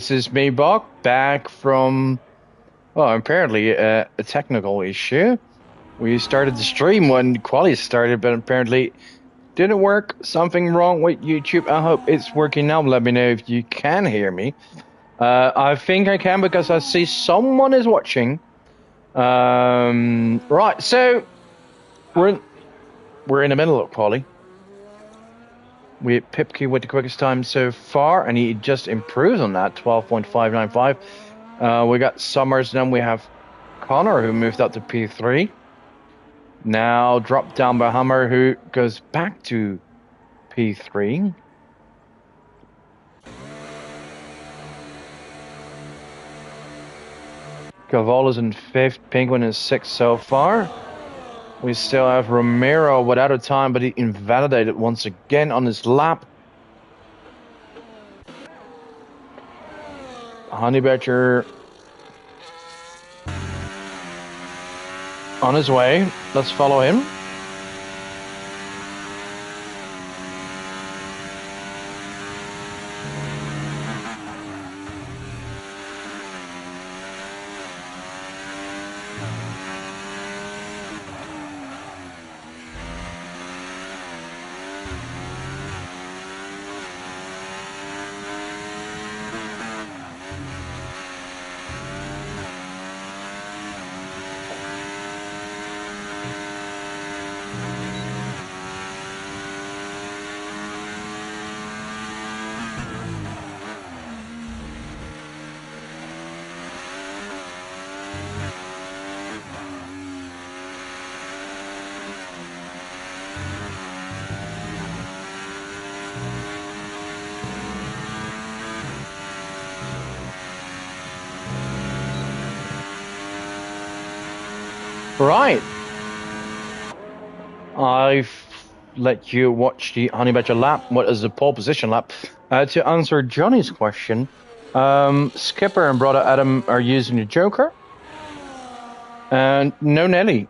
This is me, back from, well, apparently a technical issue. We started the stream when quality started, but apparently didn't work. Something wrong with YouTube. I hope it's working now. Let me know if you can hear me. I think I can because I see someone is watching. Right, so we're in the middle of quality. We Pipkey with the quickest time so far, and he just improves on that, 12.595. We got Summers, then we have Connor, who moved up to P3. Now dropped down by Hammer, who goes back to P3. Caval is in 5th, Penguin is 6th so far. We still have Romero without a time, but he invalidated once again on his lap. Honey Badger on his way. Let's follow him. Right. I've let you watch the Honey Badger lap. What is the pole position lap? To answer Johnny's question, Skipper and brother Adam are using the Joker. And no Nelly.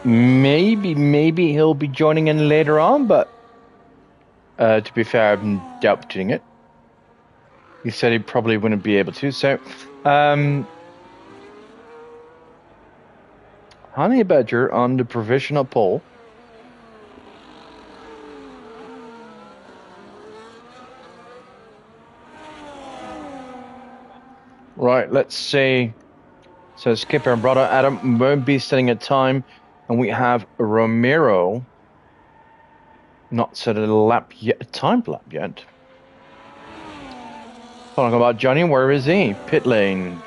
Maybe he'll be joining in later on, but to be fair, I'm doubting it. He said he probably wouldn't be able to. So, Honey Badger on the provisional pole. Right, let's see. So Skipper and brother Adam won't be setting a time, and we have Romero not set a lap yet, a time lap yet. Talking about Johnny, where is he? Pit lane.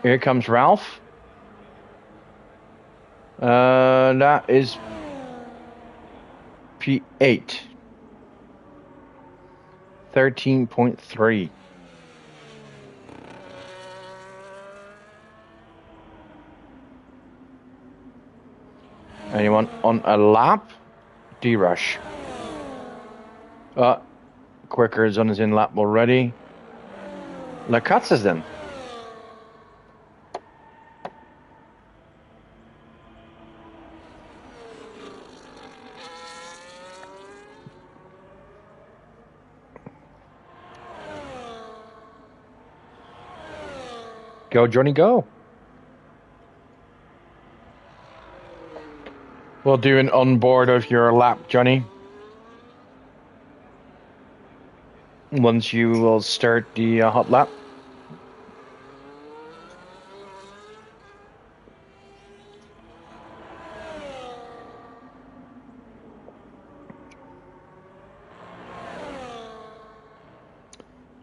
Here comes Ralph. That is P8. 13.3. Anyone on a lap? D-Rush. Quicker is on his in lap already. Lacatz is then. Go, Johnny, go. We'll do an onboard of your lap, Johnny. Once you will start the hot lap.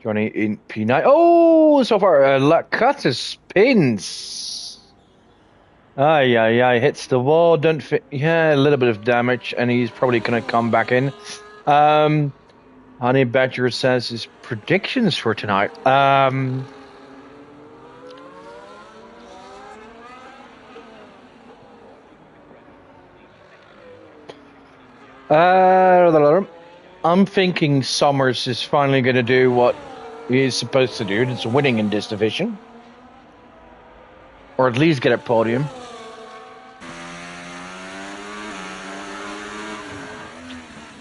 Johnny in P9. Oh, so far, Lacatz spins. Hits the wall, don't fit. Yeah, a little bit of damage, and he's probably going to come back in. Honey Badger says his predictions for tonight. I'm thinking Summers is finally going to do what he's supposed to do. It's winning in this division. Or at least get a podium.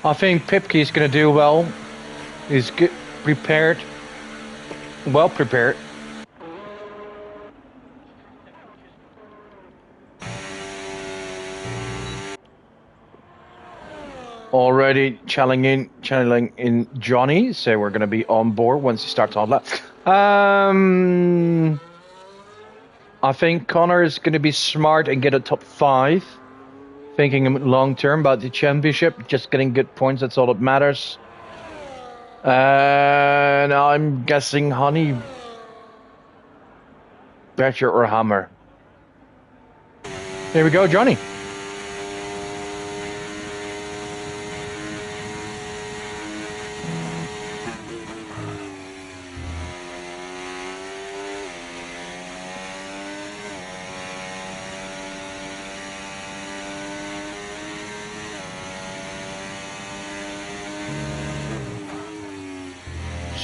I think Pipkey's going to do well. He's good, prepared, well prepared. Already channeling in Johnny, so we're going to be on board once he starts on that. I think Connor is going to be smart and get a top 5. Thinking long term about the championship, just getting good points, that's all that matters. And I'm guessing Honey Badger or Hammer. Here we go, Johnny.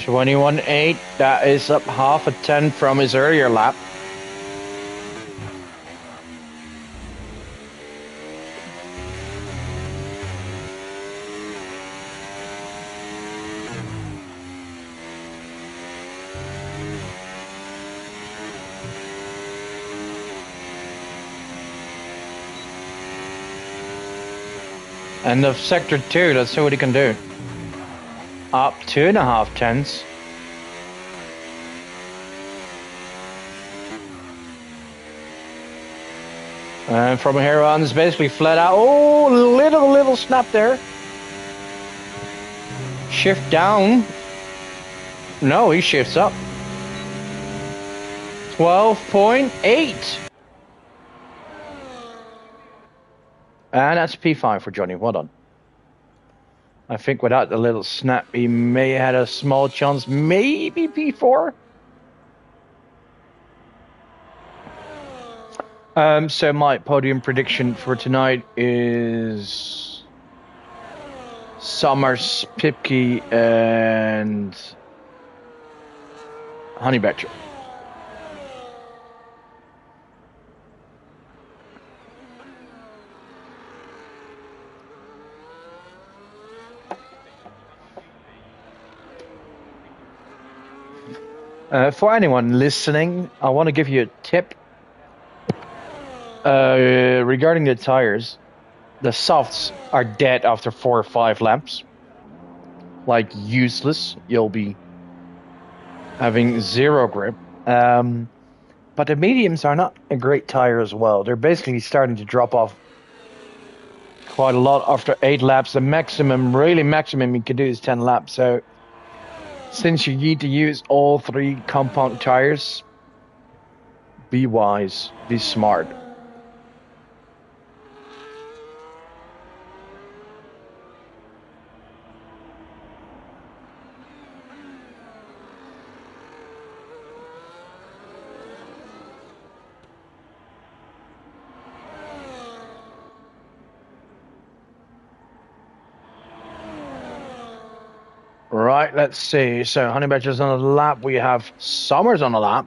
$21.8. That is up half a 10 from his earlier lap. End of sector 2, let's see what he can do. Up 2.5 tenths. And from here on, it's basically flat out. Oh, little snap there. Shift down. No, he shifts up. 12.8. And that's P5 for Johnny. Well done. I think without the little snap, he may have had a small chance. Maybe P4. So my podium prediction for tonight is Summers, Pipke, and Honey Badger. For anyone listening, I want to give you a tip regarding the tires. The softs are dead after 4 or 5 laps. Like useless. You'll be having 0 grip. But the mediums are not a great tire as well. They're basically starting to drop off quite a lot after 8 laps. The maximum you can do is 10 laps. So since you need to use all 3 compound tires, be wise, be smart. Right, let's see. So Honey Badger's on the lap. We have Summers on the lap.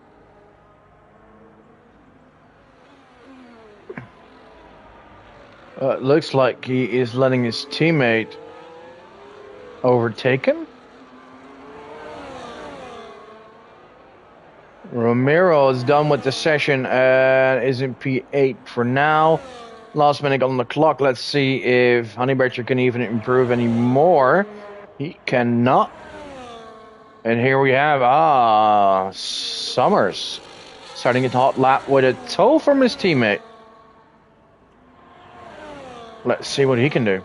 Looks like he is letting his teammate overtake him. Romero is done with the session and is in P8 for now. Last minute on the clock. Let's see if Honey Badger can even improve any more. He cannot. And here we have Summers starting a hot lap with a tow from his teammate. Let's see what he can do.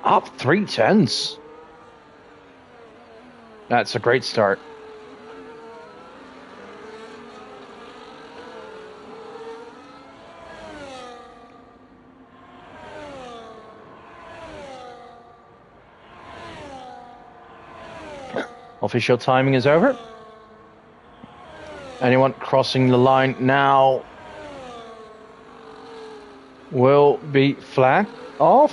Up 3 tenths. That's a great start. Official timing is over. Anyone crossing the line now will be flagged off.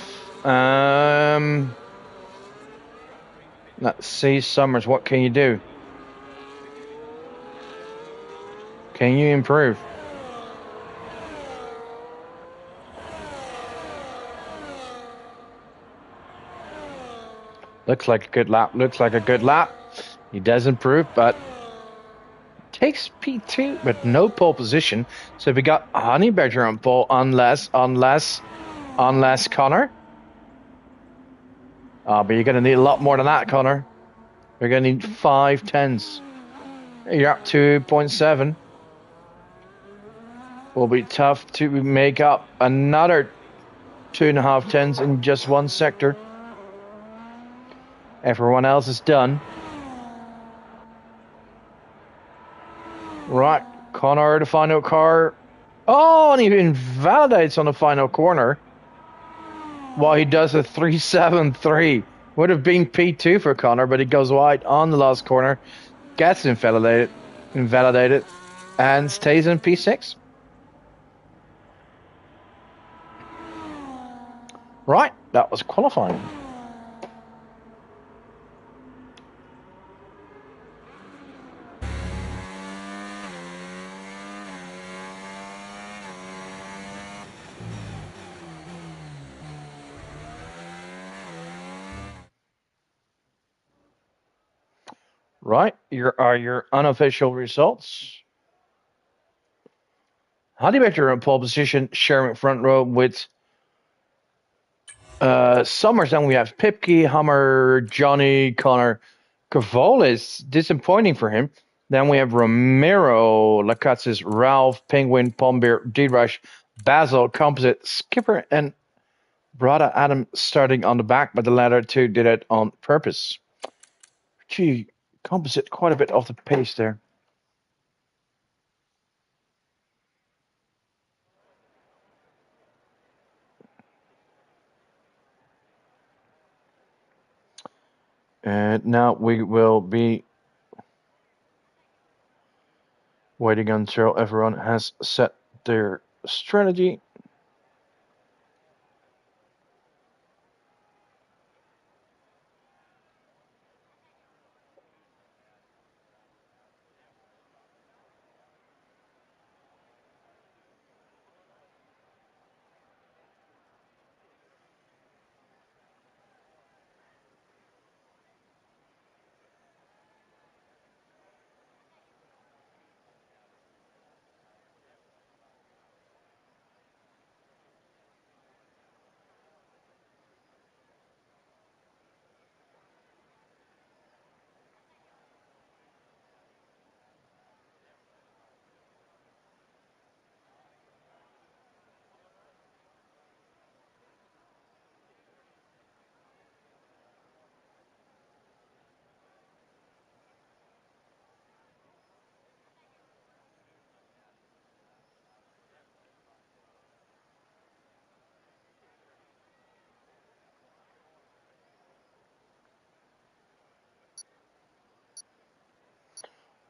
Let's see, Summers, what can you do? Can you improve? Looks like a good lap. Looks like a good lap. He does improve, but takes P2, but no pole position. So we got Honey Badger on pole, unless Connor. But you're going to need a lot more than that, Connor. You're going to need 5 tenths. You're up to 0.7. Will be tough to make up another 2.5 tenths in just one sector. Everyone else is done. Right, Connor, the final car. Oh, and he invalidates on the final corner. While he does a 3.73. Would have been P2 for Connor, but he goes wide on the last corner. Gets invalidated, and stays in P6. Right, that was qualifying. Right, here are your unofficial results. Honey Badger in pole position, sharing front row with Summers. Then we have Pipke, Hummer, Johnny, Connor. Cavol is disappointing for him. Then we have Romero, Lacazes, Ralph, Penguin, Pombeer, D-Rush, Basil, Composite, Skipper, and Brother Adam starting on the back, but the latter two did it on purpose. Gee, Composite quite a bit off the pace there. And now we will be waiting until everyone has set their strategy.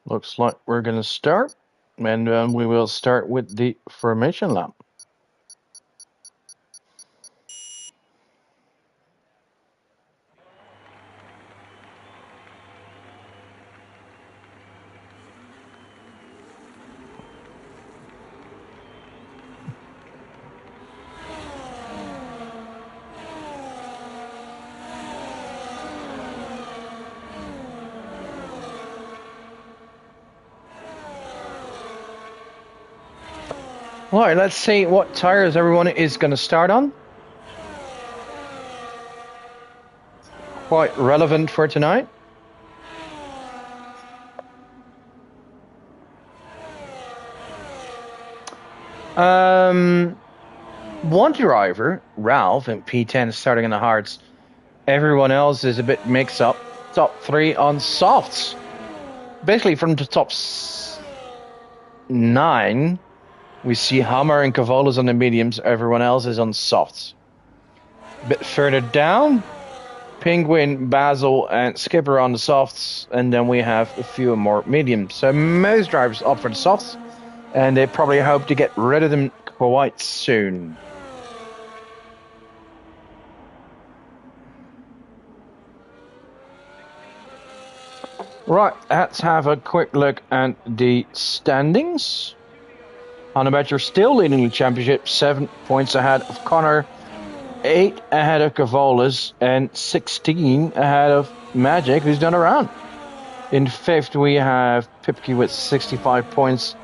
Looks like we're going to start, and we will start with the formation lap. All right, let's see what tires everyone is going to start on. Quite relevant for tonight. One driver, Ralph, in P10 starting in the hards. Everyone else is a bit mixed up. Top 3 on softs. Basically from the top 9, we see Hammer and Cavolas on the mediums. Everyone else is on softs. A bit further down, Penguin, Basil, and Skipper on the softs. And then we have a few more mediums. So most drivers opt for the softs. And they probably hope to get rid of them quite soon. Right, let's have a quick look at the standings. Honey Badger still leading the championship, 7 points ahead of Connor. 8 ahead of Cavolis and 16 ahead of Magic, who's done a round. In 5th, we have Pipke with 65 points,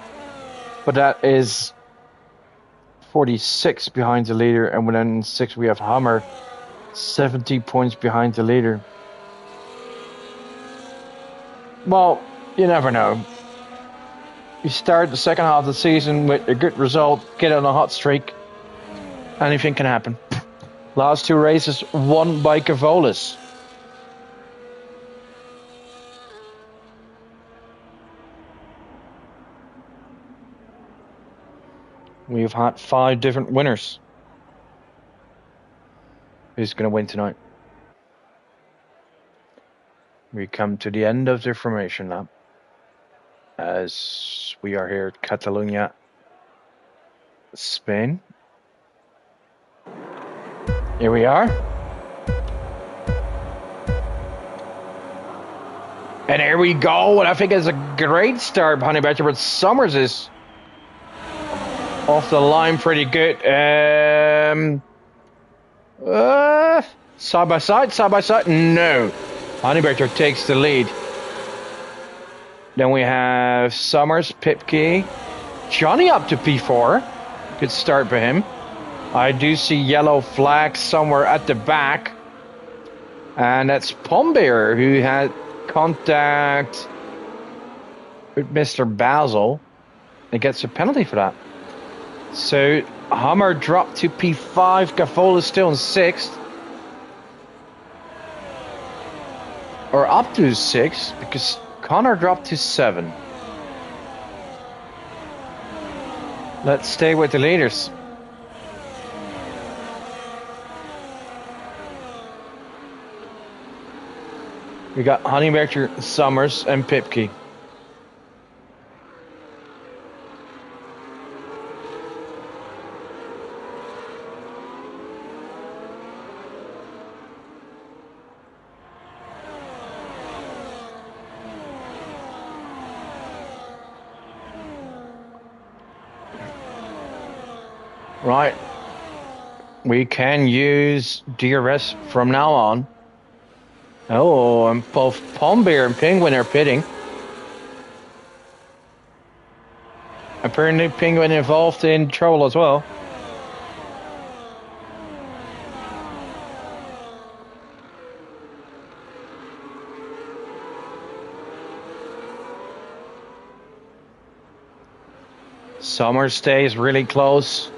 but that is 46 behind the leader. And within 6th, we have Hammer, 70 points behind the leader. Well, you never know. You start the second half of the season with a good result, get on a hot streak, anything can happen. Last 2 races won by Cavolis. We've had 5 different winners. Who's going to win tonight? We come to the end of the formation lap, as we are here at Catalonia, Spain. Here we are. And here we go. And I think it's a great start behind the batcher, but Summers is off the line pretty good. Side by side. No. Honeyberger takes the lead. Then we have Summers, Pipke, Johnny up to P4. Good start for him. I do see yellow flags somewhere at the back. And that's Pombear, who had contact with Mr. Basil and gets a penalty for that. So Hammer dropped to P5. Cavola is still in 6th. Or up to 6th, because Connor dropped to 7. Let's stay with the leaders. We got Honeyberger, Summers, and Pipke. Right. We can use DRS from now on. Oh, and both Pombear and Penguin are pitting. Apparently Penguin involved in trouble as well. Summer stays really close.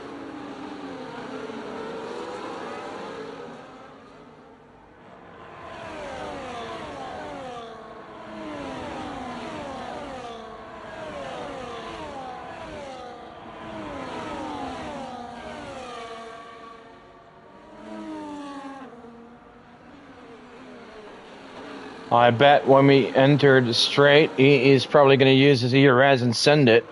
I bet when we enter the straight, he is probably going to use his ERS and send it.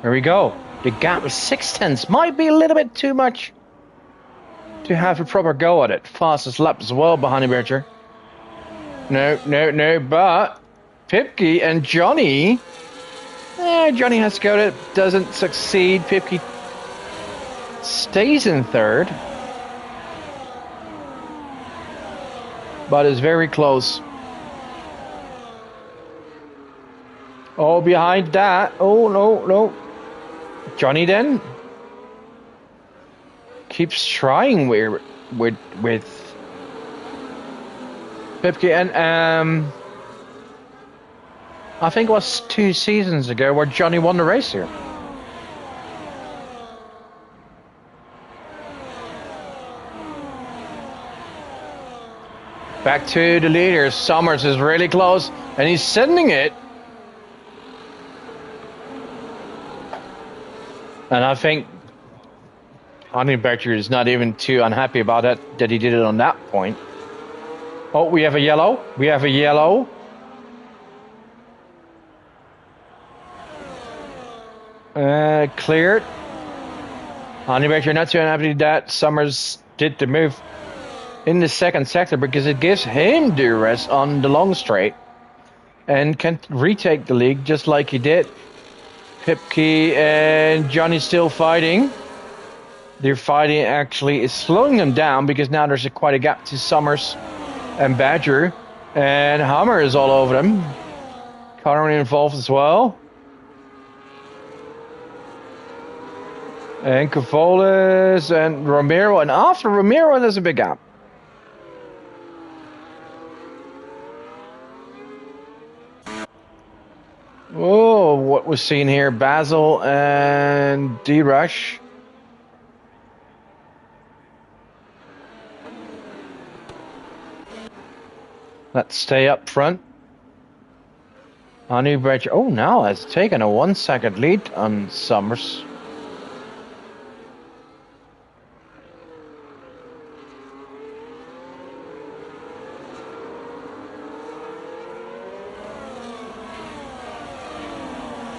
There we go. The gap is 6/10. Might be a little bit too much to have a proper go at it. Fastest lap as well behind Berger. No, but Pipke and Johnny. Johnny has to go to it, doesn't succeed. Pipke stays in 3rd, but is very close. Oh, behind that. Oh, no. Johnny then keeps trying with Pipke, and I think it was 2 seasons ago where Johnny won the race here. Back to the leaders. Summers is really close, and he's sending it. And I think Honeyberger is not even too unhappy about it, that he did it on that point. Oh, we have a yellow. Cleared. Honeyberger not too unhappy with that. Summers did the move in the second sector because it gives him duress on the long straight and can retake the lead just like he did. Pipke and Johnny still fighting. Their fighting actually is slowing them down because now there's quite a gap to Summers and Badger. And Hammer is all over them. Connor involved as well. And Cavolis and Romero. And after Romero, there's a big gap. Oh, what was seen here? Basil and D-Rush. Let's stay up front. Honey Badger. Oh, now has taken a 1 second lead on Summers.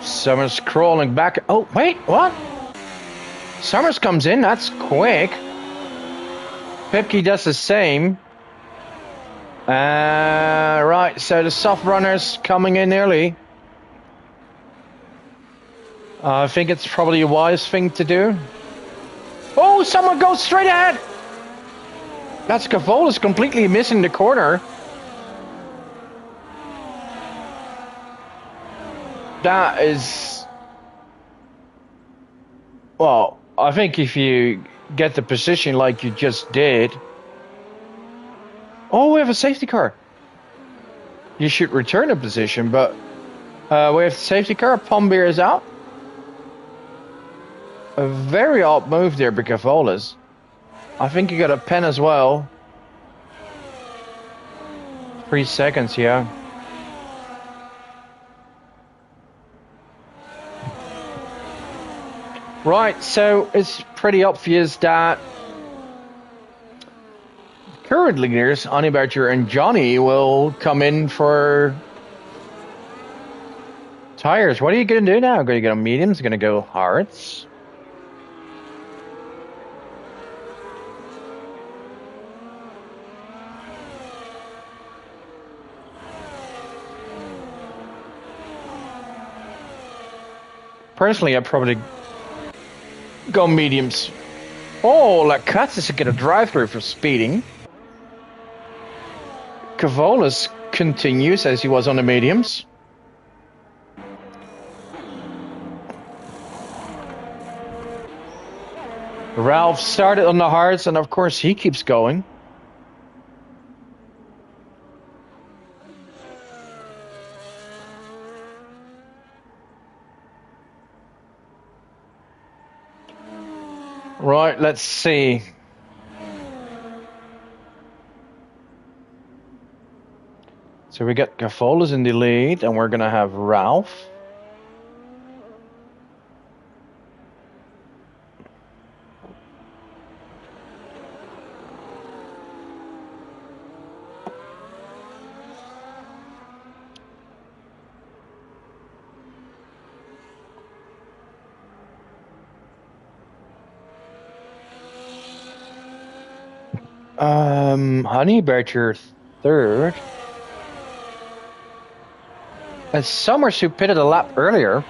Summers crawling back. Oh, wait, what? Summers comes in. That's quick. Pipke does the same. Right, so the soft runners coming in early. I think it's probably a wise thing to do. Oh, someone goes straight ahead. That's Cavolis completely missing the corner. That is... Well, I think if you get the position like you just did... Oh, we have a safety car. You should return a position, but... we have the safety car. Pombeer is out. A very odd move there by Cavolis. I think he got a pen as well. 3 seconds, yeah. Right, so it's pretty obvious that current leaders, Annie Badger and Johnny, will come in for tires. What are you going to do now? Going to go mediums? Going to go hards? Personally, I'd probably go mediums. Oh, Lacasse is going to drive through for speeding. Cavolis continues as he was on the mediums. Ralph started on the hards, and of course he keeps going. Right, let's see. So we got Cavolis in the lead, and we're going to have Ralph. Honey Badger third. And Summers, who pitted a lap earlier,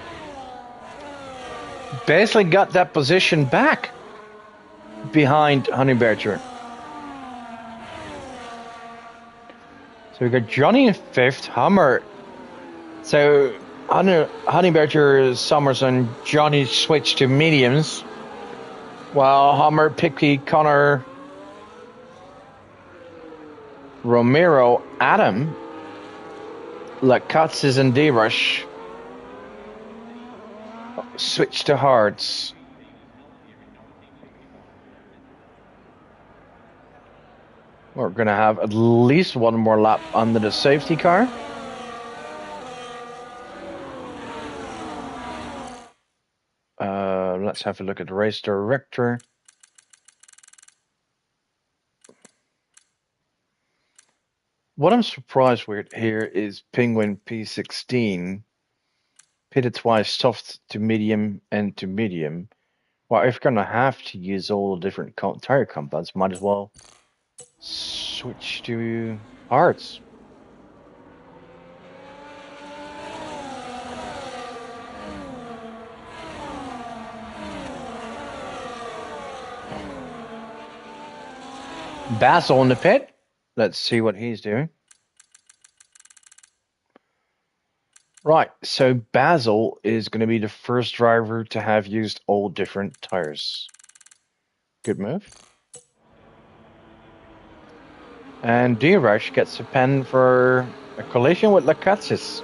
basically got that position back behind Honey Badger. So we got Johnny in fifth, Hammer. So Honey Badger, Summers, and Johnny switched to mediums, while Hammer, Pipke, Connor, Romero, Adam, Lacasse, and D-Rush switch to hards. We're going to have at least one more lap under the safety car. Let's have a look at the race director. What I'm surprised with here is Penguin P16 pitted twice, soft to medium and to medium. Well, if you're going to have to use all the different tire compounds, might as well Switch to arts. Basil in the pit. Let's see what he's doing. Right, so Basil is going to be the first driver to have used all different tires. Good move. And D-Rush gets a pen for a collision with Lacazes.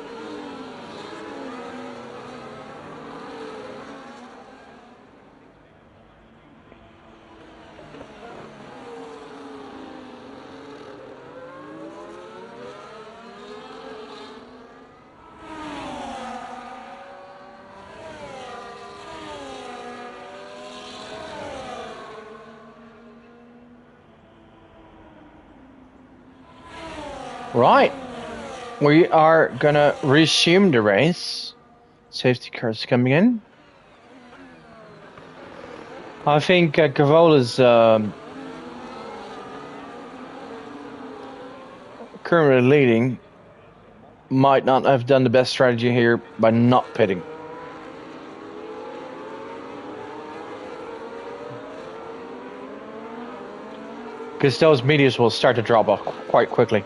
Right, we are gonna resume the race. Safety cars coming in. I think Cavola's currently leading. Might not have done the best strategy here by not pitting. Because those mediums will start to drop off quite quickly.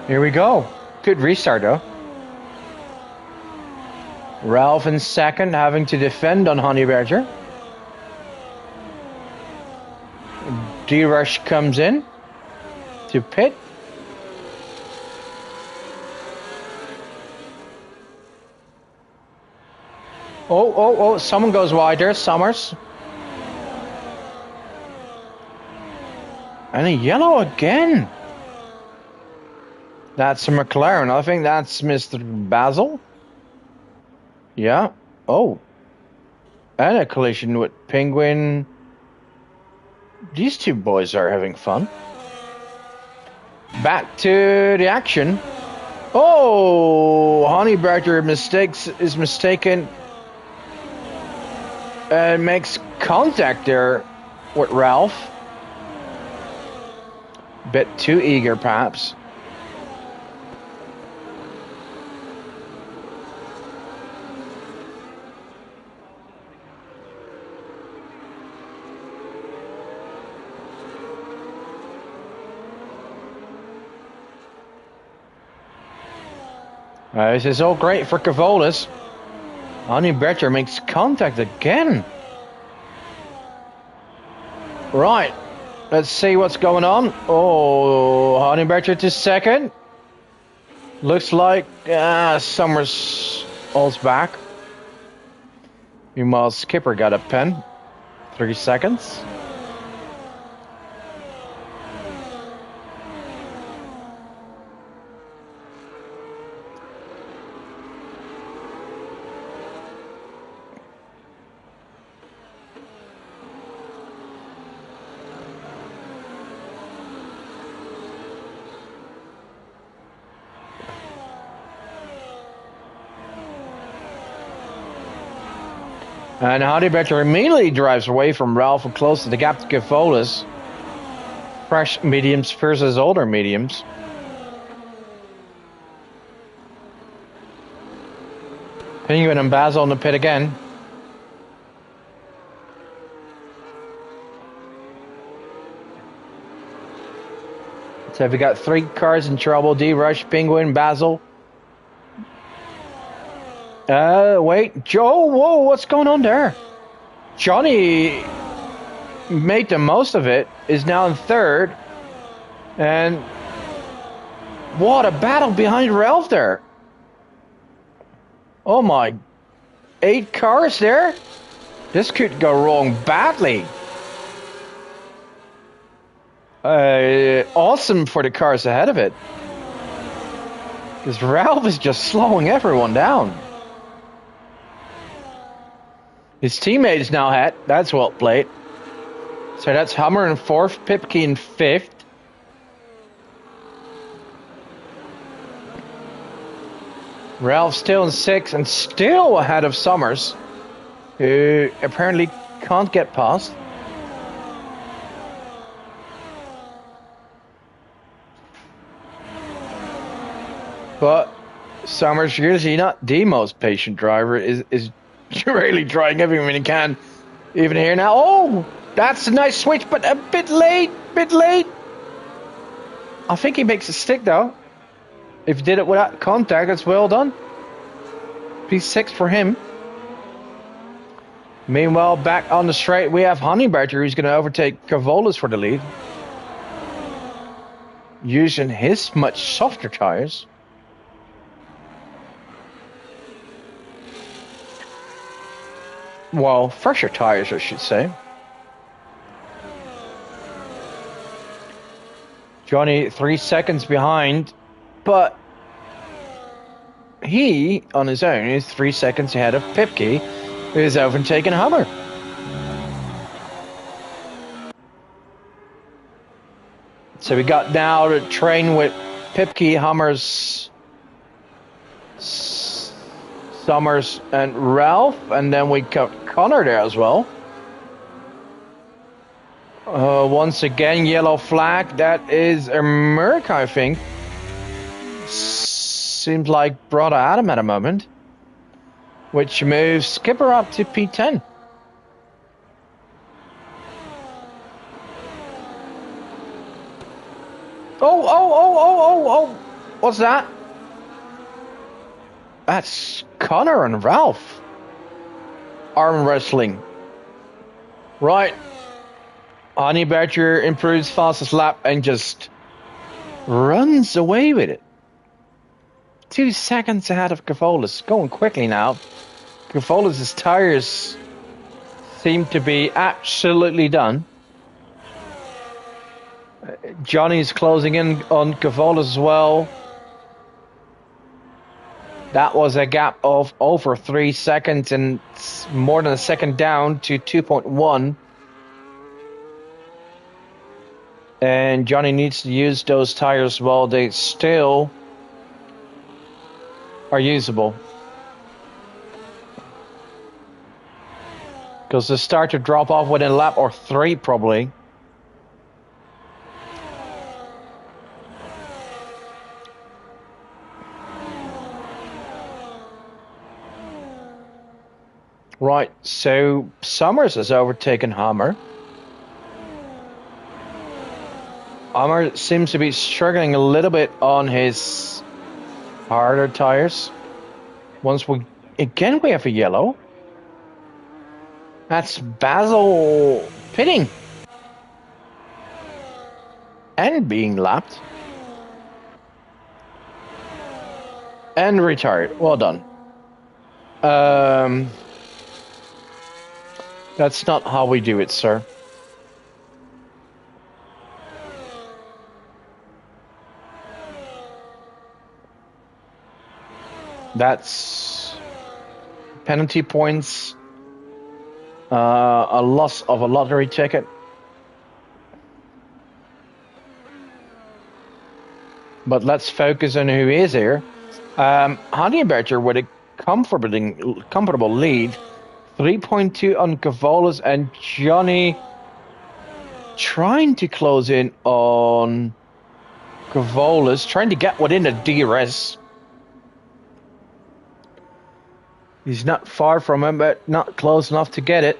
Here we go. Good restart though. Ralph in second, having to defend on Honey Badger. D-Rush comes in to pit. Oh, someone goes wide there, Summers. And a yellow again. That's a McLaren. I think that's Mr. Basil. Yeah. Oh. And a collision with Penguin. These two boys are having fun. Back to the action. Oh, Honey Badger is mistaken and makes contact there with Ralph. Bit too eager, perhaps. This is all great for Cavolas. Honey Badger makes contact again. Right, let's see what's going on. Oh, Honey Badger to second. Looks like Summers holds back. Meanwhile, Skipper got a pen. 3 seconds. And Honey Badger immediately drives away from Ralph and closes the gap to Cavolas. Fresh mediums versus older mediums. Penguin and Basil in the pit again. So we got 3 cars in trouble. D-Rush, Penguin, Basil. Wait, Joe, whoa, what's going on there? Johnny made the most of it, is now in third. And what a battle behind Ralph there. Oh my, 8 cars there? This could go wrong badly. Awesome for the cars ahead of it. Because Ralph is just slowing everyone down. His teammate is now ahead. That's well played. So that's Hummer in 4th, Pipke in 5th. Ralph still in 6th and still ahead of Summers. who apparently can't get past. But Summers, usually not the most patient driver, is really trying everything he can. Even here now. Oh, that's a nice switch, but a bit late. I think he makes a stick though. If he did it without contact, it's well done. P6 for him. Meanwhile, back on the straight, we have Honeyberger who's going to overtake Cavolis for the lead. Using his much softer tires. Well, fresher tires, I should say. Johnny 3 seconds behind, but he, on his own, is 3 seconds ahead of Pipke, who is overtaking Hummer. So we got now to train with Pipke, Hummers, Summers, and Ralph, and then we got Connor there as well. Once again, yellow flag. That is America, I think. Seems like Brother Adam at a moment. Which moves Skipper up to P10. Oh. What's that? That's Connor and Ralph. Arm wrestling. Right. Honey Badger improves fastest lap and just runs away with it. 2 seconds ahead of Cavolis. Going quickly now. Cavolis' tires seem to be absolutely done. Johnny's closing in on Cavolis as well. That was a gap of over 3 seconds and more than a second down to 2.1. And Johnny needs to use those tires while they still are usable. Because they start to drop off within a lap or 3 probably. Right, so Summers has overtaken Hammer. Hammer seems to be struggling a little bit on his harder tires. Once we have a yellow. That's Basil pitting. And being lapped. And retired. Well done. That's not how we do it, sir. That's penalty points, a loss of a lottery ticket. But let's focus on who is here. Honeyberger with a comfortable lead. 3.2 on Cavolis, and Johnny trying to close in on Cavolis, trying to get within the DRS. He's not far from him, but not close enough to get it.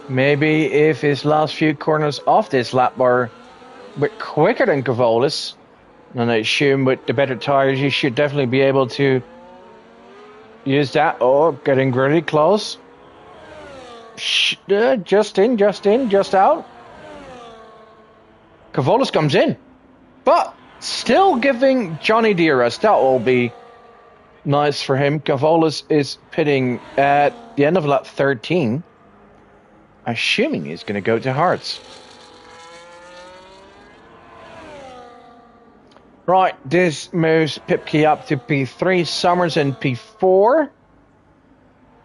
Maybe if his last few corners off this lap are a bit quicker than Cavolis, and I assume with the better tires, he should definitely be able to use that. Oh, getting really close. Just in, just out. Cavolis comes in. But still giving Johnny DRS. That will be nice for him. Cavolis is pitting at the end of lap 13. Assuming he's going to go to Hearts. Right, this moves Pipke up to P3, Summers in P4,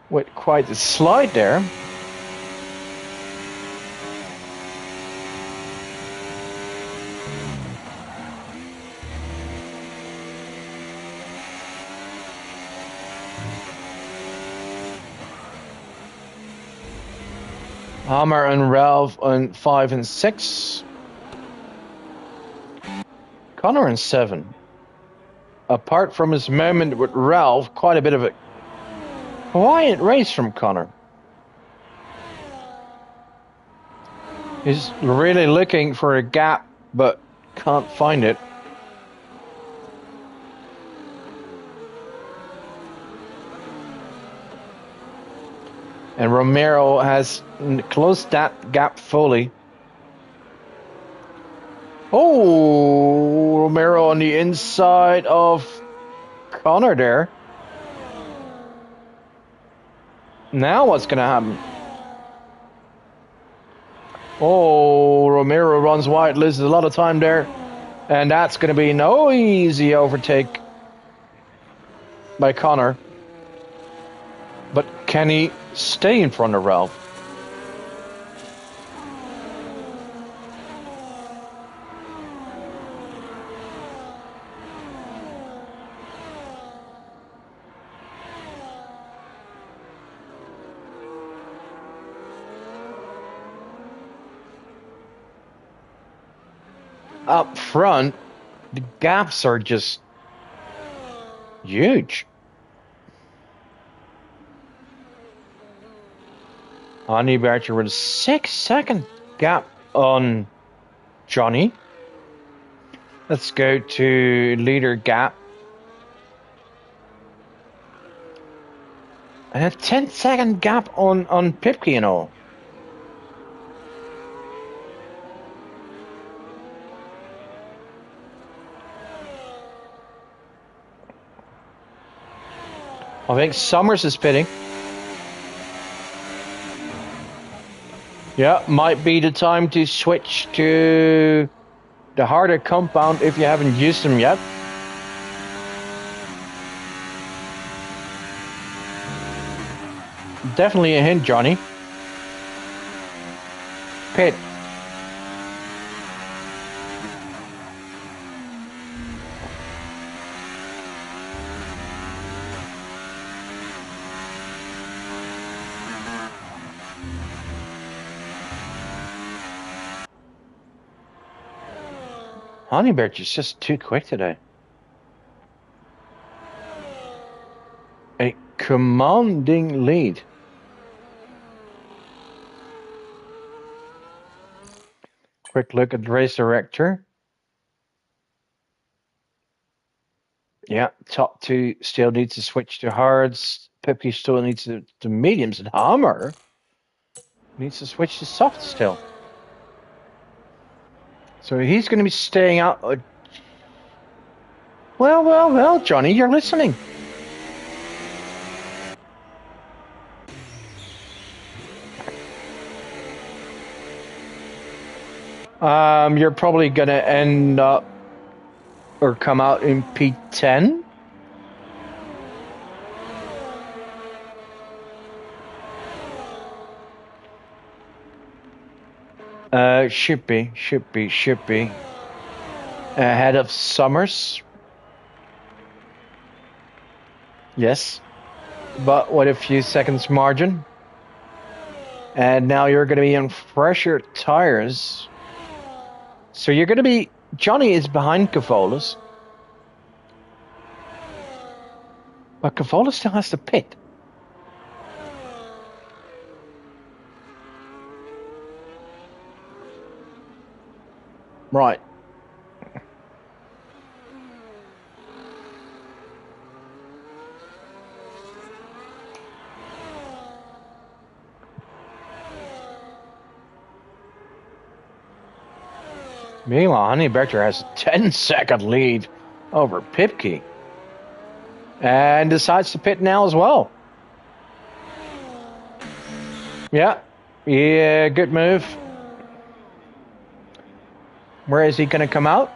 with quite a slide there. Hammer and Ralph on 5 and 6. Connor on 7. Apart from his moment with Ralph, quite a bit of a quiet race from Connor. He's really looking for a gap, but can't find it. And Romero has closed that gap fully. Oh, Romero on the inside of Connor there. Now what's going to happen? Oh, Romero runs wide, loses a lot of time there. And that's going to be no easy overtake by Connor. But can he stay in front of Ralph? Up front, the gaps are just huge. Honey Badger with a 6-second gap on Johnny. Let's go to leader gap. And a 10-second gap on Pipke, you know. I think Summers is pitting. Yeah, might be the time to switch to the harder compound if you haven't used them yet. Definitely a hint, Johnny. Pit. Honeyberg is just too quick today. A commanding lead. Quick look at the race director. Yeah, top two still needs to switch to hards. Pipke still needs to mediums, and Hammer needs to switch to soft still. So he's going to be staying out. Well, Johnny, you're listening. You're probably going to end up or come out in P10. Should be. Ahead of Summers. Yes. But with a few seconds margin. And now you're going to be on fresher tires. So you're going to be... Johnny is behind Cavolas. But Cavolas still has to pit. Right. Meanwhile, Honey Bector has a 10-second lead over Pipke. And decides to pit now as well. Yeah, good move. Where is he going to come out?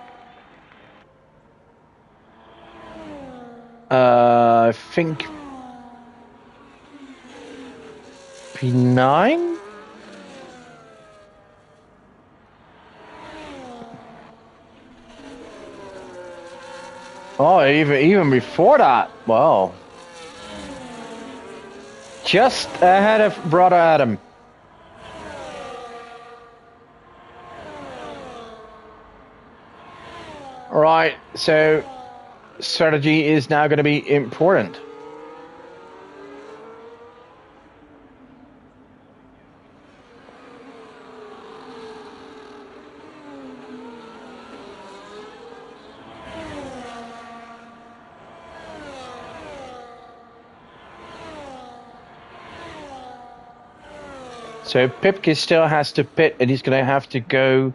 I think P9? Oh, even before that. Wow. Just ahead of brother Adam. Right, so strategy is now going to be important. So Pipke still has to pit, and he's going to have to go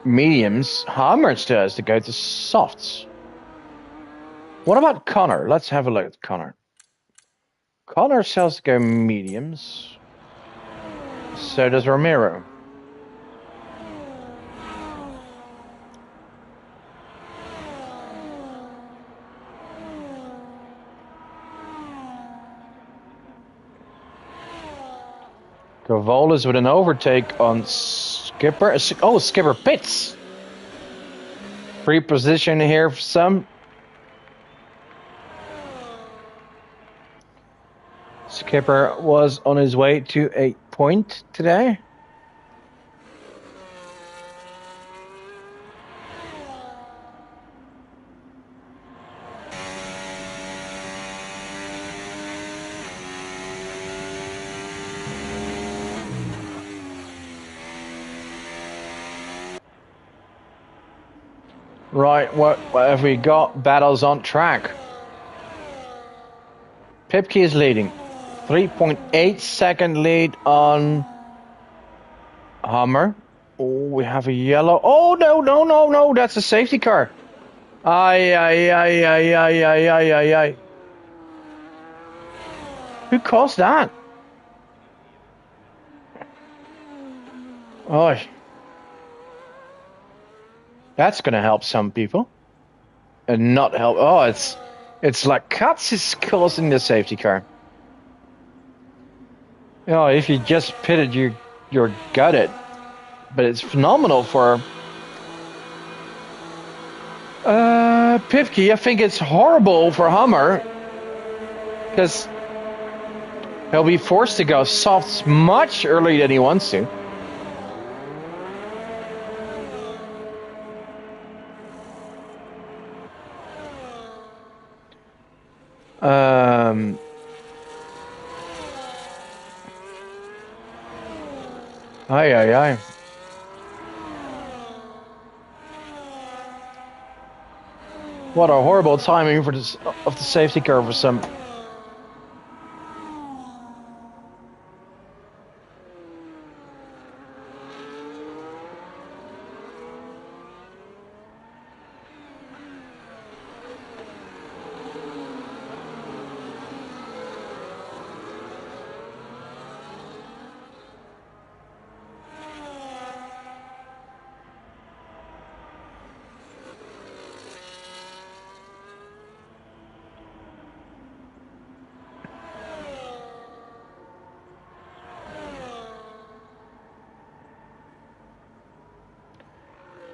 mediums. Hammer still has to go to softs. What about Connor? Let's have a look at Connor. Connor sells to go mediums. So does Romero. Gavolas with an overtake on Skipper. Oh, Skipper pits. Free position here for some. Skipper was on his way to a point today. Right, what have we got? Battles on track. Pipke is leading. 3.8 second lead on Hummer. Oh, we have a yellow. Oh, no. That's a safety car. Ay. Who caused that? Oh. That's going to help some people. And not help. Oh, it's like Katz is causing the safety car. Oh, if you just pitted, you're gutted. But it's phenomenal for Pipke. I think it's horrible for Hummer because he'll be forced to go softs much earlier than he wants to. Ay. What a horrible timing for this of the safety car for some.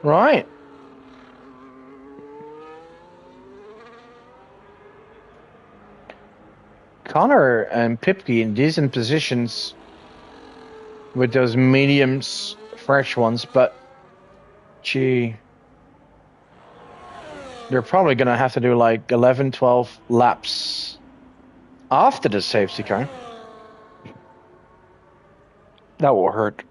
Right. Connor and Pipke in decent positions with those mediums, fresh ones, but gee, they're probably going to have to do like 11, 12 laps after the safety car. That will hurt.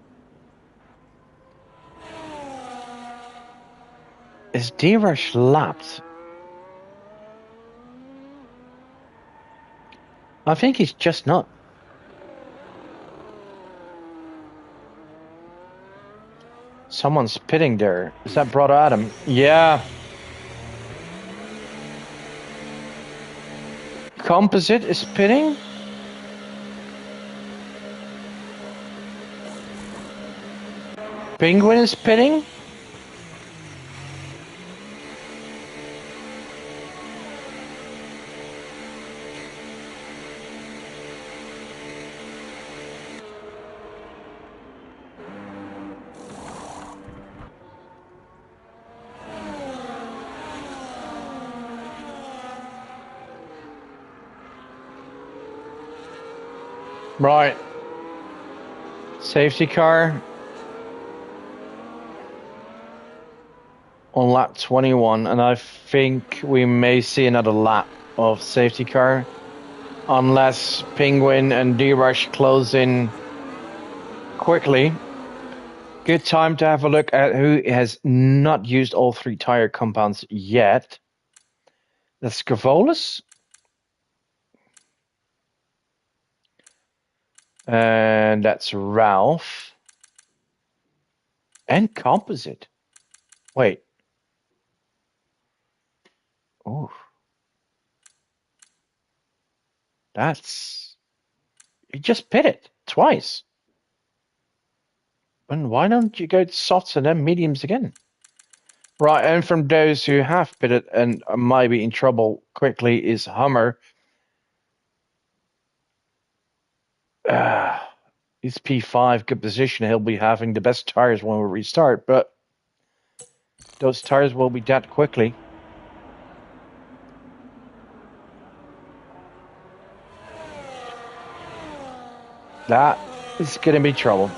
Is D-Rush lapped? I think he's just not. Someone's pitting there. Is that Brother Adam? Yeah. Composite is pitting? Penguin is pitting? Right. Safety car. on lap 21, and I think we may see another lap of safety car, unless Penguin and D-Rush close in quickly. Good time to have a look at who has not used all 3 tire compounds yet. That's Cavolis. And that's Ralph. And Composite. Wait. Oh. That's... You just pitted twice. And why don't you go to softs and then mediums again? Right, and from those who have pitted and might be in trouble quickly is Hummer. He's P5, good position. He'll be having the best tires when we restart, but those tires will be dead quickly. That is going to be trouble.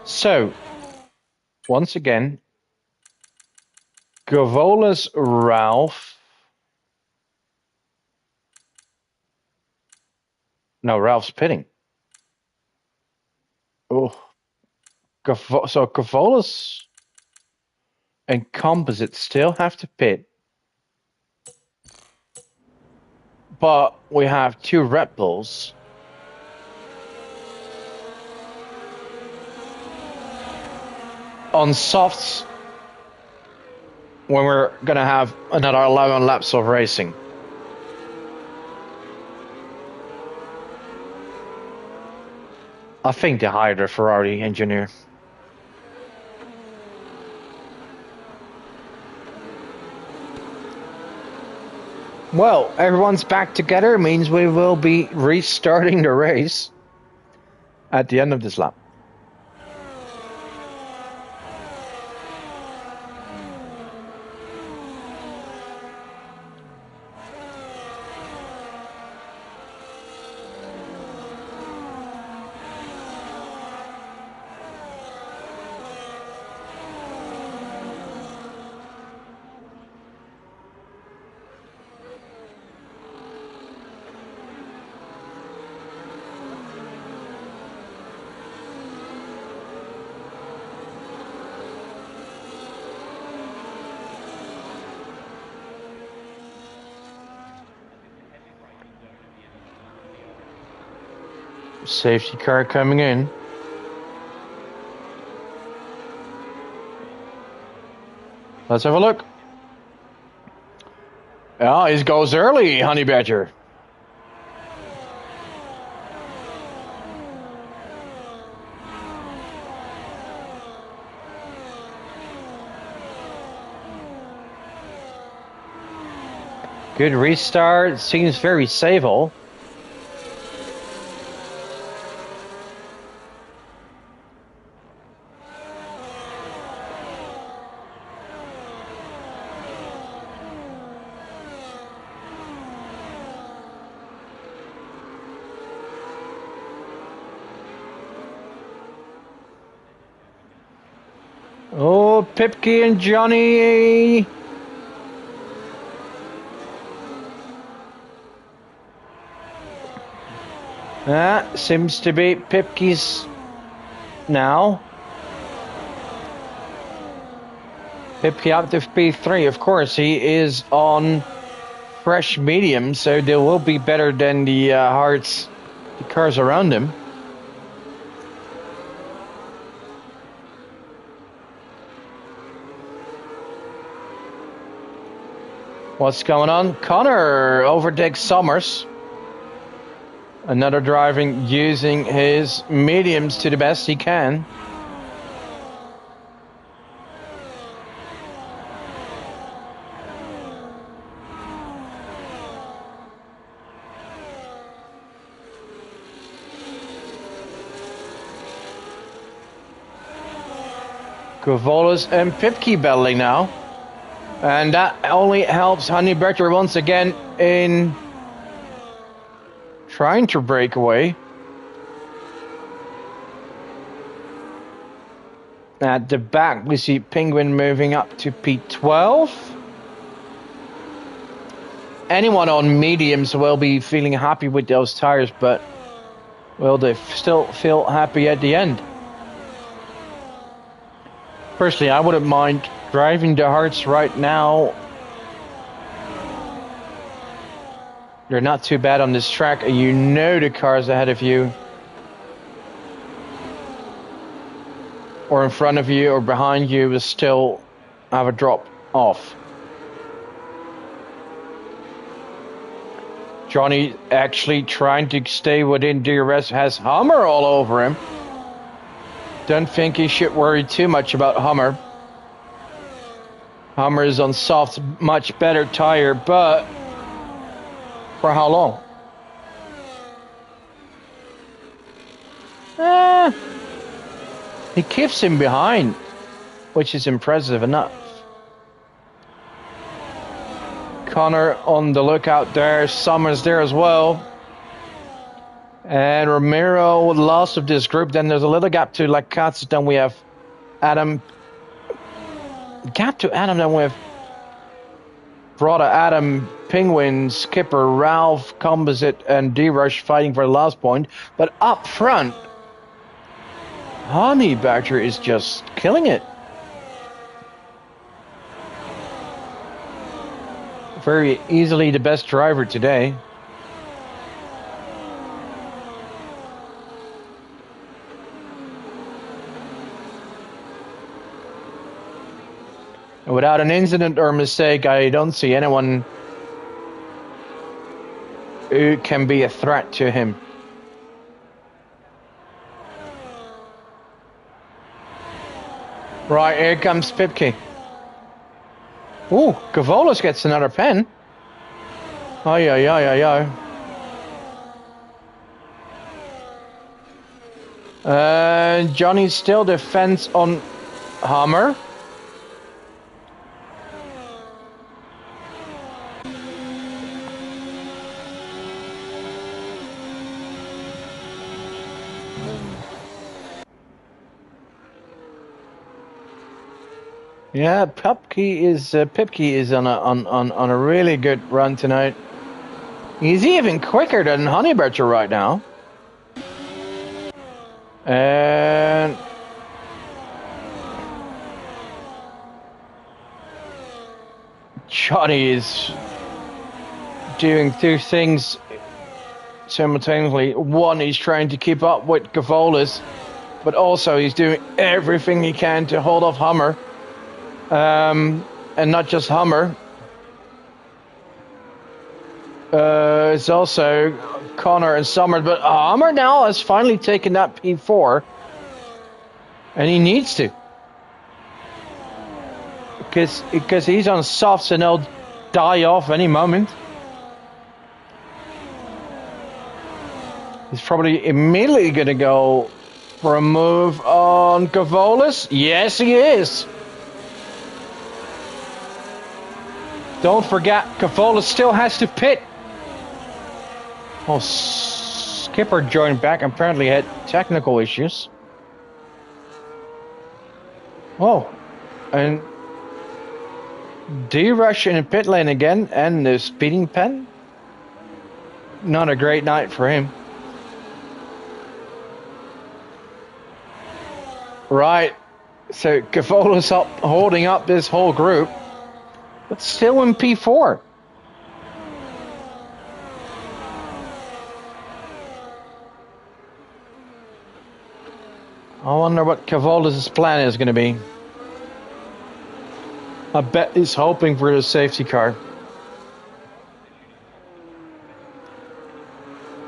So, once again, Gavola's Ralph. No, Ralph's pitting. Oh, so Gavola's and Composite still have to pit. But we have 2 Red Bulls. On softs, when we're going to have another 11 laps of racing. I think they hired a Ferrari engineer. Well, everyone's back together means we will be restarting the race at the end of this lap. Safety car coming in. Let's have a look. Oh, he goes early, Honey Badger. Good restart. Seems very stable. Oh, Pipke and Johnny. That seems to be Pipke's now. Pipke up to P3, of course. He is on fresh medium, so they will be better than the the cars around him. What's going on? Connor overtakes Summers. Another driving using his mediums to the best he can. Gavolas and Pipke battling now. And that only helps Honey Badger once again in trying to break away. At the back, we see Penguin moving up to P12. Anyone on mediums will be feeling happy with those tires, but will they still feel happy at the end? Personally, I wouldn't mind driving the Hearts right now. They're not too bad on this track. You know the cars ahead of you, or in front of you, or behind you will still have a drop off. Johnny actually trying to stay within DRS, has Hummer all over him. Don't think he should worry too much about Hummer. Hummer is on soft, much better tire, but for how long? He keeps him behind, which is impressive enough. Connor on the lookout there, Summers there as well. And Romero last of this group. Then there's a little gap to Lacazette. Then we have Adam. Gap to Adam. Then we have brother Adam, Penguin, Skipper, Ralph, Composite, and D-Rush fighting for the last point. But up front, Honey Badger is just killing it. Very easily the best driver today. Without an incident or mistake, I don't see anyone who can be a threat to him. Right, here comes Pipke. Ooh, Gavolis gets another pen. Ay, ay, ay, ay, ay. Johnny still defends on Hammer. Yeah, Pipke is on a really good run tonight. He's even quicker than Honey Badger right now. And Johnny is doing two things simultaneously. One, he's trying to keep up with Gavolis, but also he's doing everything he can to hold off Hummer. And not just Hummer. It's also Connor and Summers, but Hummer now has finally taken that P4, and he needs to, because he's on softs and he'll die off any moment. He's probably immediately going to go for a move on Gavolis. Yes, he is. Don't forget, Gavolis still has to pit. Oh, Skipper joined back and apparently had technical issues. Oh, and D-Rush in the pit lane again, and the speeding pen. Not a great night for him. Right, so Gavolis up, holding up this whole group. But still in P4. I wonder what Gavolis' plan is going to be. I bet he's hoping for the safety car.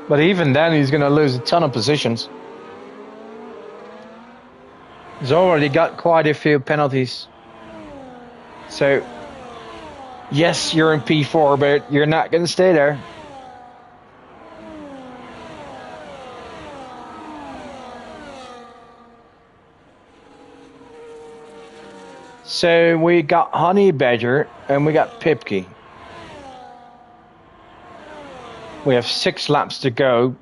But even then, he's going to lose a ton of positions. He's already got quite a few penalties. So, yes, you're in P4, but you're not going to stay there. So we got Honey Badger and we got Pipke. We have 6 laps to go.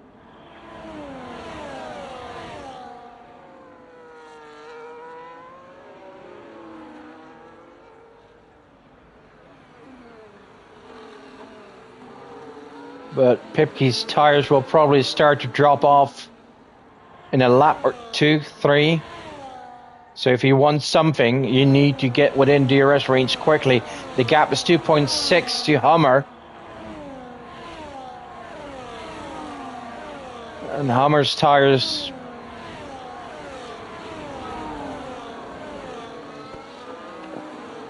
But Pipke's tires will probably start to drop off in a lap or 2, 3. So if you want something, you need to get within DRS range quickly. The gap is 2.6 to Hummer. And Hummer's tires...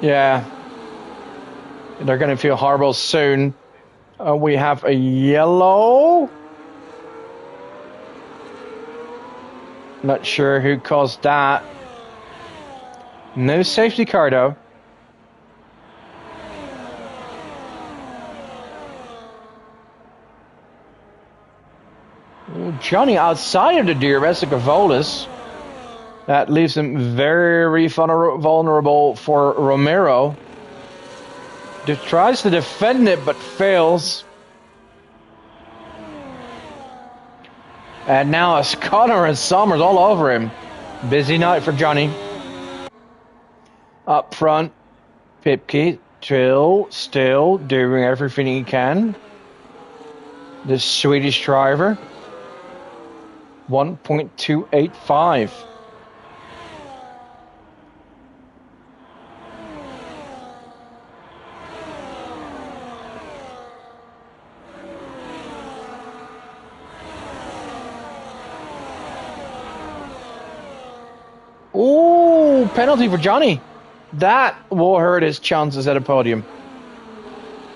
Yeah. They're going to feel horrible soon. We have a yellow. Not sure who caused that. No safety car though. Johnny outside of the DRS of Cavolis. That leaves him very vulnerable for Romero. Tries to defend it but fails. And now it's Connor and Somers all over him. Busy night for Johnny. Up front, Pipke still doing everything he can. The Swedish driver. 1.285. Ooh, penalty for Johnny. That will hurt his chances at a podium.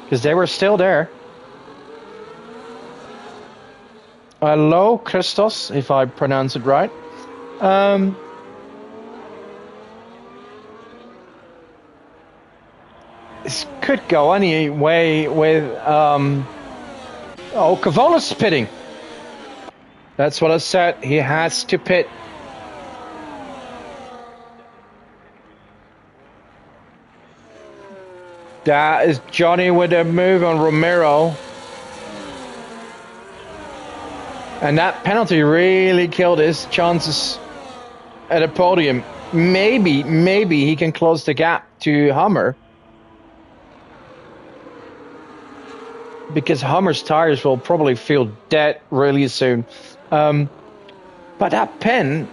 Because they were still there. Hello, Christos, if I pronounce it right. This could go any way with... Cavolis pitting. That's what I said. He has to pit. That is Johnny with a move on Romero. And that penalty really killed his chances at a podium. Maybe he can close the gap to Hummer. Because Hummer's tires will probably feel dead really soon. But that pen,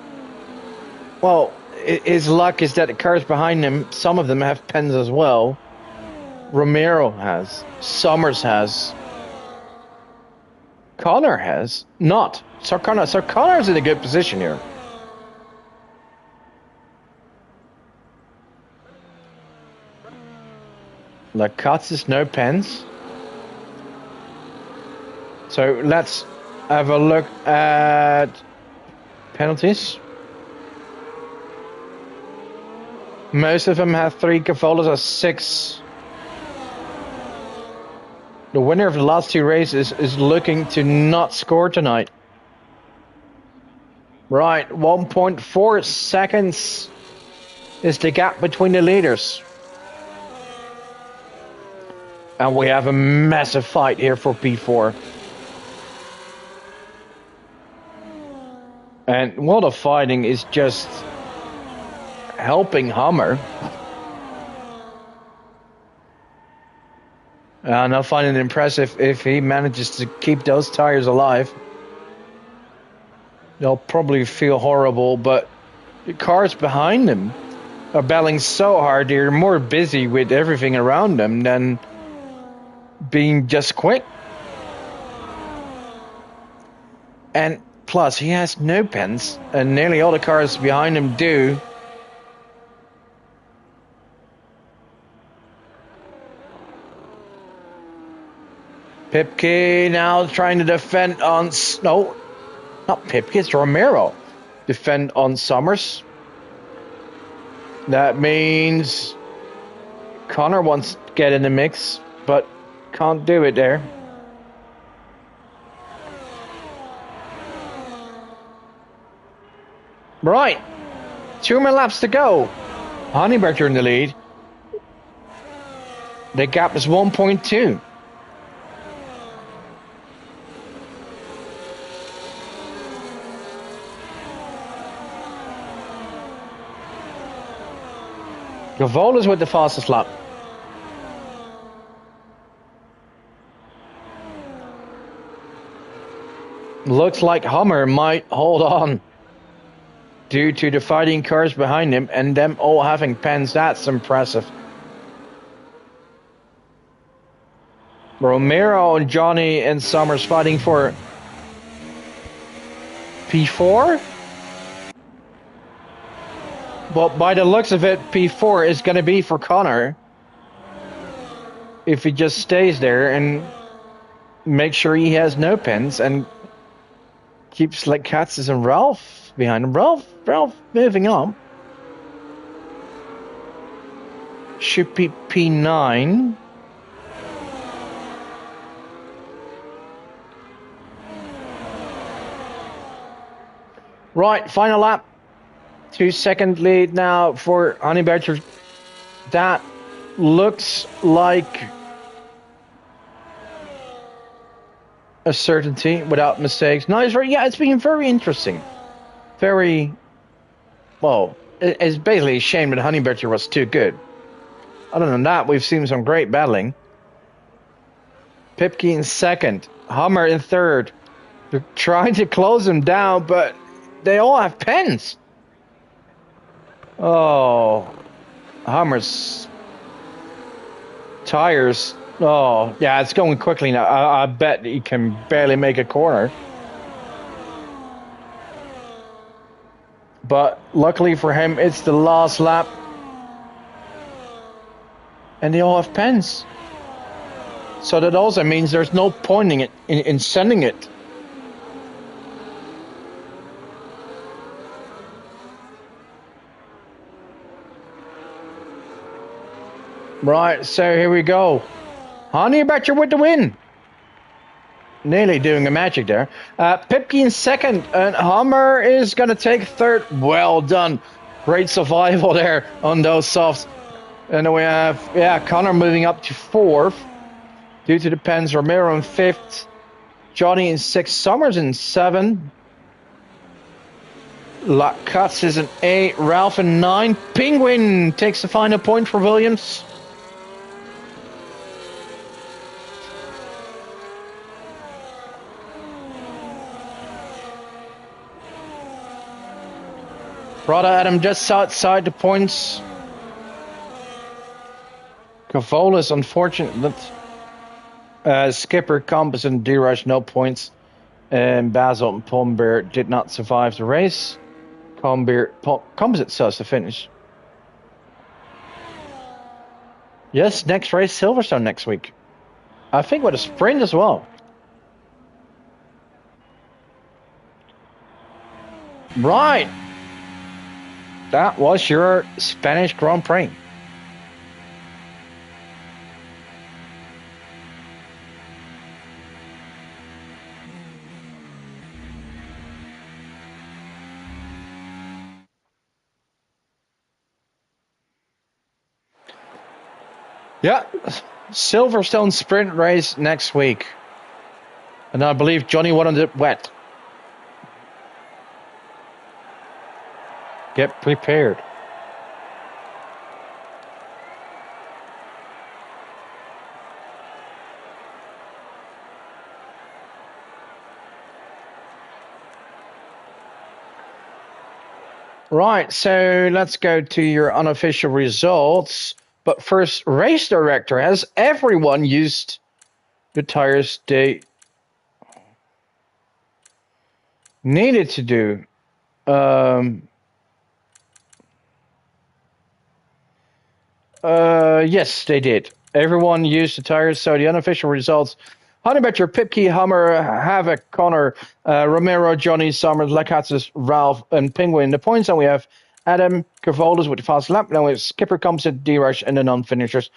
well, his luck is that the cars behind him, some of them have pens as well. Romero has. Somers has. Connor has. Not. So Connor's in a good position here. Lacazes, no pens. So let's have a look at penalties. Most of them have 3. Cavolis has 6. The winner of the last 2 races is looking to not score tonight. Right, 1.4 seconds is the gap between the leaders. And we have a massive fight here for P4. And what the fighting is just helping Hummer. And I'll find it impressive if he manages to keep those tires alive. They'll probably feel horrible, but the cars behind them are battling so hard, they're more busy with everything around them than being just quick. And plus, he has no pens, and nearly all the cars behind him do. Pipke now trying to defend on... No, not Pipke, it's Romero. Defend on Somers. That means Connor wants to get in the mix, but can't do it there. Right, 2 more laps to go. Honeyberger in the lead. The gap is 1.2. Cavolis with the fastest lap. Looks like Hummer might hold on due to the fighting cars behind him and them all having pens. That's impressive. Romero and Johnny and Summers fighting for P4? Well, by the looks of it, P4 is going to be for Connor. If he just stays there and makes sure he has no pens and keeps like Katz's and Ralph behind him. Ralph moving on. Should be P9. Right, final lap. 2-second lead now for Honey Badger. That looks like a certainty without mistakes. No, it's been very interesting. Very, well, it's basically a shame that Honey Badger was too good. Other than that, we've seen some great battling. Pipke in second, Hummer in third. They're trying to close him down, but they all have pens. Oh, Hummer's tires. Oh, yeah, it's going quickly now. I bet he can barely make a corner. But luckily for him, it's the last lap. And they all have pens. So that also means there's no point in sending it. Right, so here we go. Honey Badger with the win. Nearly doing a magic there. Pipke in second, and Hummer is going to take third. Well done. Great survival there on those softs. And then we have, Connor moving up to fourth due to the pens. Romero in fifth. Johnny in sixth. Summers in seven. Lacatz is in eight. Ralph in nine. Penguin takes the final point for Williams. Brother Adam just outside the points. Cavolis, unfortunate that Skipper, Compass, and D-Rush no points. And Basil and Pombeer did not survive the race. Composite says to finish. Yes, next race, Silverstone next week. I think with a sprint as well. Right. That was your Spanish Grand Prix. Yeah, Silverstone sprint race next week. And I believe Johnny wanted it wet. Get prepared. Right, so let's go to your unofficial results. But first, race director, has everyone used the tires they needed to do? Yes, they did. Everyone used the tires, so the unofficial results: Honey Badger, Pipke, Hummer, Havoc, Connor, Romero, Johnny, Summers, Lacazette, Ralph, and Penguin. The points that we have: Adam Cavolis with the fast lap. Then we have Skipper, Composite, D-Rush, and the non-finishers: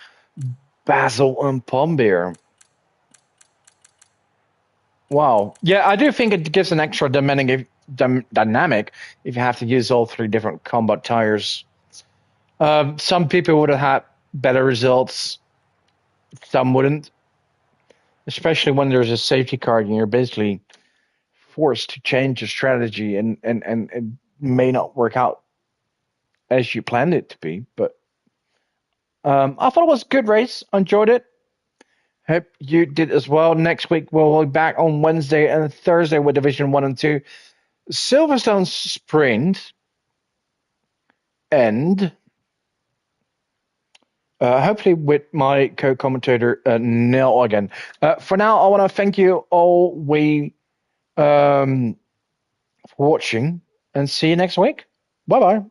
Basil and Pombeer. Wow. Yeah, I do think it gives an extra dynamic if you have to use all three different combat tires. Some people would have had better results. Some wouldn't. Especially when there's a safety car and you're basically forced to change your strategy and it may not work out as you planned it to be. But I thought it was a good race. I enjoyed it. Hope you did as well. Next week we'll be back on Wednesday and Thursday with Division 1 and 2. Silverstone Sprint and hopefully with my co-commentator Neil again. For now, I want to thank you all for watching and see you next week. Bye bye.